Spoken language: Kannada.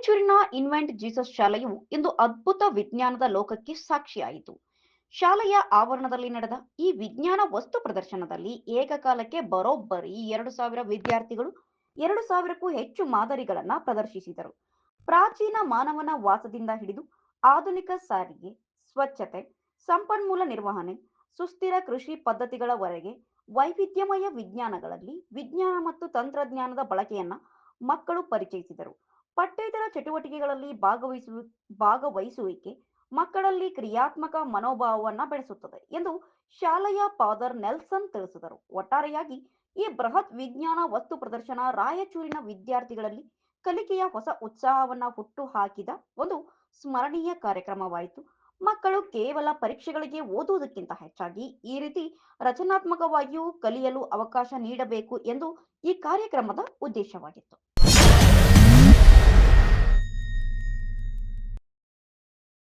ರಾಯಚೂರಿನ ಇನ್ವೆಂಟ್ ಜೀಸಸ್ ಶಾಲೆಯು ಇಂದು ಅದ್ಭುತ ವಿಜ್ಞಾನದ ಲೋಕಕ್ಕೆ ಸಾಕ್ಷಿಯಾಯಿತು. ಶಾಲೆಯ ಆವರಣದಲ್ಲಿ ನಡೆದ ಈ ವಿಜ್ಞಾನ ವಸ್ತು ಪ್ರದರ್ಶನದಲ್ಲಿ ಏಕಕಾಲಕ್ಕೆ ಬರೋಬ್ಬರಿ 2,000 ವಿದ್ಯಾರ್ಥಿಗಳು 2,000ಕ್ಕೂ ಹೆಚ್ಚು ಮಾದರಿಗಳನ್ನು ಪ್ರದರ್ಶಿಸಿದರು. ಪ್ರಾಚೀನ ಮಾನವನ ವಾಸದಿಂದ ಹಿಡಿದು ಆಧುನಿಕ ಸಾರಿಗೆ, ಸ್ವಚ್ಛತೆ, ಸಂಪನ್ಮೂಲ ನಿರ್ವಹಣೆ, ಸುಸ್ಥಿರ ಕೃಷಿ ಪದ್ಧತಿಗಳವರೆಗೆ ವೈವಿಧ್ಯಮಯ ವಿಜ್ಞಾನಗಳಲ್ಲಿ ವಿಜ್ಞಾನ ಮತ್ತು ತಂತ್ರಜ್ಞಾನದ ಬಳಕೆಯನ್ನ ಮಕ್ಕಳು ಪರಿಚಯಿಸಿದರು. ಪಠ್ಯೇತರ ಚಟುವಟಿಕೆಗಳಲ್ಲಿ ಭಾಗವಹಿಸುವಿಕೆ ಮಕ್ಕಳಲ್ಲಿ ಕ್ರಿಯಾತ್ಮಕ ಮನೋಭಾವವನ್ನ ಬೆಳೆಸುತ್ತದೆ ಎಂದು ಶಾಲೆಯ ಫಾದರ್ ನೆಲ್ಸನ್ ತಿಳಿಸಿದರು. ಒಟ್ಟಾರೆಯಾಗಿ ಈ ಬೃಹತ್ ವಿಜ್ಞಾನ ವಸ್ತು ಪ್ರದರ್ಶನ ರಾಯಚೂರಿನ ವಿದ್ಯಾರ್ಥಿಗಳಲ್ಲಿ ಕಲಿಕೆಯ ಹೊಸ ಉತ್ಸಾಹವನ್ನ ಹುಟ್ಟುಹಾಕಿದ ಒಂದು ಸ್ಮರಣೀಯ ಕಾರ್ಯಕ್ರಮವಾಯಿತು. ಮಕ್ಕಳು ಕೇವಲ ಪರೀಕ್ಷೆಗಳಿಗೆ ಓದುವುದಕ್ಕಿಂತ ಹೆಚ್ಚಾಗಿ ಈ ರೀತಿ ರಚನಾತ್ಮಕವಾಗಿಯೂ ಕಲಿಯಲು ಅವಕಾಶ ನೀಡಬೇಕು ಎಂದು ಈ ಕಾರ್ಯಕ್ರಮದ ಉದ್ದೇಶವಾಗಿತ್ತು.